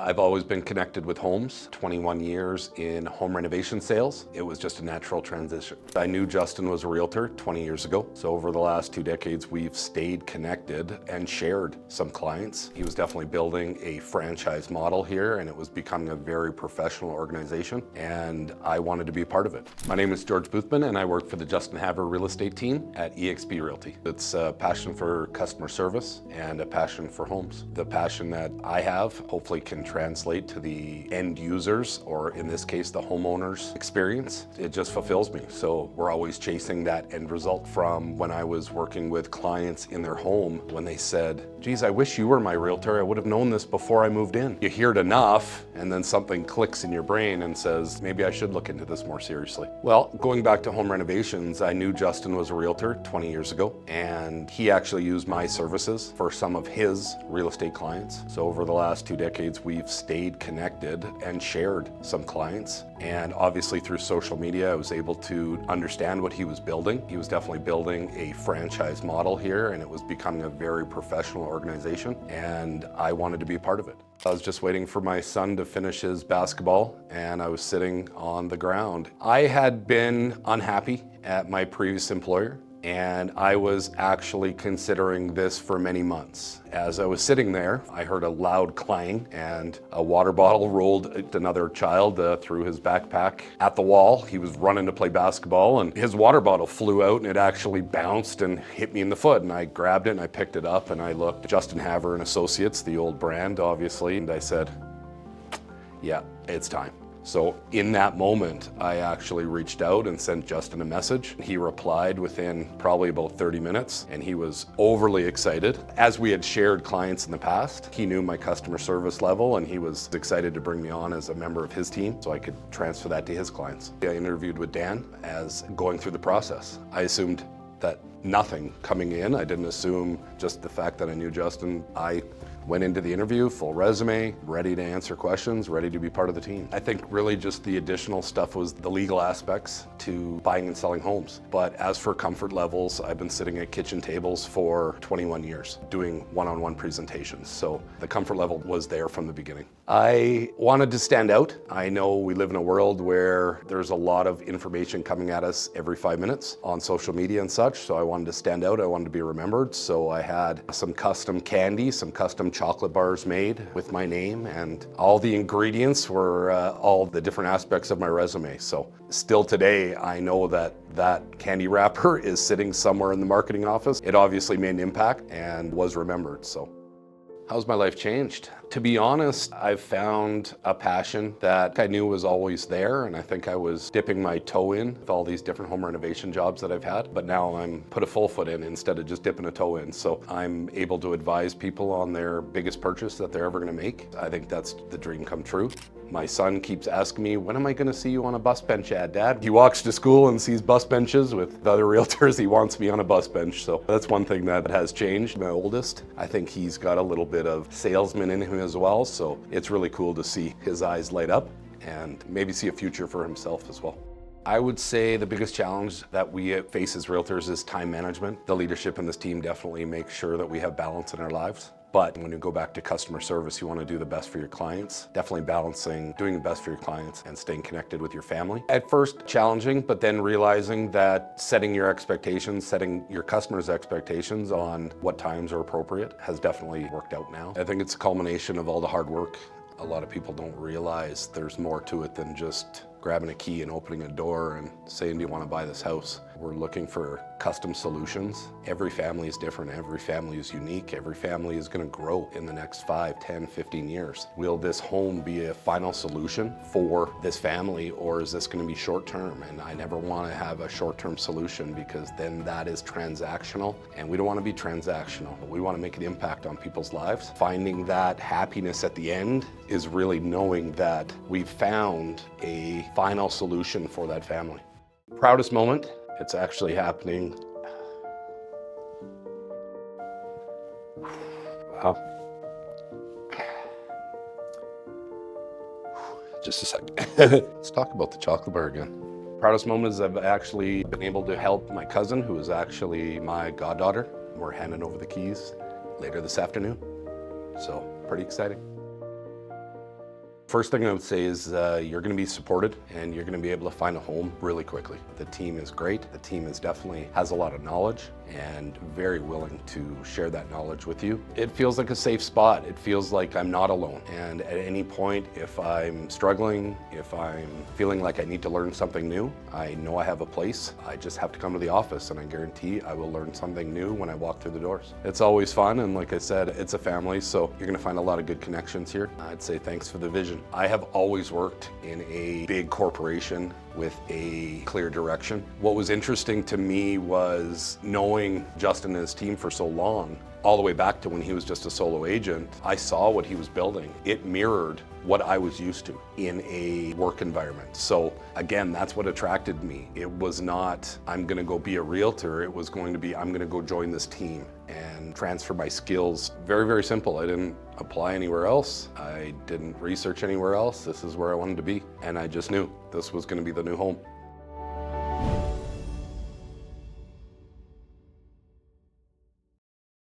I've always been connected with homes, 21 years in home renovation sales. It was just a natural transition. I knew Justin was a realtor 20 years ago. So over the last 2 decades, we've stayed connected and shared some clients. He was definitely building a franchise model here, and it was becoming a very professional organization, and I wanted to be a part of it. My name is George Boothman, and I work for the Justin Havre real estate team at EXP Realty. It's a passion for customer service and a passion for homes. The passion that I have hopefully can translate to the end users, or in this case, the homeowner's experience. It just fulfills me. So we're always chasing that end result. From when I was working with clients in their home, when they said, geez, I wish you were my realtor. I would have known this before I moved in. You hear it enough, and then something clicks in your brain and says, maybe I should look into this more seriously. Well, going back to home renovations, I knew Justin was a realtor 20 years ago, and he actually used my services for some of his real estate clients. So over the last 2 decades, we've stayed connected and shared some clients. And obviously through social media, I was able to understand what he was building. He was definitely building a franchise model here, and it was becoming a very professional organization, and I wanted to be a part of it. I was just waiting for my son to finish his basketball, and I was sitting on the ground. I had been unhappy at my previous employer, and I was actually considering this for many months. As I was sitting there, I heard a loud clang, and a water bottle rolled at another child through his backpack at the wall. He was running to play basketball, and his water bottle flew out, and it actually bounced and hit me in the foot. And I grabbed it, and I picked it up, and I looked at Justin Havre and Associates, the old brand, obviously, and I said, yeah, it's time. So in that moment, I actually reached out and sent Justin a message. He replied within probably about 30 minutes, and he was overly excited. As we had shared clients in the past, he knew my customer service level, and he was excited to bring me on as a member of his team so I could transfer that to his clients. I interviewed with Dan as going through the process. I assumed that nothing coming in. I didn't assume just the fact that I knew Justin. I went into the interview, full resume, ready to answer questions, ready to be part of the team. I think really just the additional stuff was the legal aspects to buying and selling homes. But as for comfort levels, I've been sitting at kitchen tables for 21 years doing one-on-one presentations. So the comfort level was there from the beginning. I wanted to stand out. I know we live in a world where there's a lot of information coming at us every 5 minutes on social media and such. So I wanted to stand out. I wanted to be remembered. So I had some custom candy, some custom chocolate bars made with my name, and all the ingredients were all the different aspects of my resume. So still today, I know that that candy wrapper is sitting somewhere in the marketing office. It obviously made an impact and was remembered. So how's my life changed? To be honest, I've found a passion that I knew was always there, and I think I was dipping my toe in with all these different home renovation jobs that I've had, but now I'm put a full foot in instead of just dipping a toe in. So I'm able to advise people on their biggest purchase that they're ever gonna make. I think that's the dream come true. My son keeps asking me, when am I gonna see you on a bus bench ad, Dad? He walks to school and sees bus benches with the other realtors. He wants me on a bus bench. So that's one thing that has changed. My oldest, I think he's got a little bit of salesman in him as well. So it's really cool to see his eyes light up and maybe see a future for himself as well. I would say the biggest challenge that we face as realtors is time management. The leadership in this team definitely makes sure that we have balance in our lives. But when you go back to customer service, you want to do the best for your clients. Definitely balancing doing the best for your clients and staying connected with your family. At first challenging, but then realizing that setting your expectations, setting your customers' expectations on what times are appropriate has definitely worked out now. I think it's a culmination of all the hard work. A lot of people don't realize there's more to it than just grabbing a key and opening a door and saying, do you want to buy this house? We're looking for custom solutions. Every family is different. Every family is unique. Every family is going to grow in the next 5, 10, 15 years. Will this home be a final solution for this family, or is this going to be short-term? And I never want to have a short-term solution, because then that is transactional, and we don't want to be transactional. We want to make an impact on people's lives. Finding that happiness at the end is really knowing that we've found a final solution for that family. Proudest moment, it's actually happening. Wow. Just a second. Let's talk about the chocolate bar again. Proudest moment is I've actually been able to help my cousin, who is actually my goddaughter. We're handing over the keys later this afternoon. So pretty exciting. First thing I would say is you're going to be supported and you're going to be able to find a home really quickly. The team is great. The team is definitely has a lot of knowledge and very willing to share that knowledge with you. It feels like a safe spot. It feels like I'm not alone. And at any point, if I'm struggling, if I'm feeling like I need to learn something new, I know I have a place. I just have to come to the office and I guarantee I will learn something new when I walk through the doors. It's always fun, and like I said, it's a family, so you're gonna find a lot of good connections here. I'd say thanks for the vision. I have always worked in a big corporation with a clear direction. What was interesting to me was knowing Justin and his team for so long, all the way back to when he was just a solo agent. I saw what he was building. It mirrored what I was used to in a work environment. So again, that's what attracted me. It was not, I'm gonna go be a realtor. It was going to be, I'm gonna go join this team and transfer my skills. Very, very simple. I didn't apply anywhere else. I didn't research anywhere else. This is where I wanted to be. And I just knew this was gonna be the new home.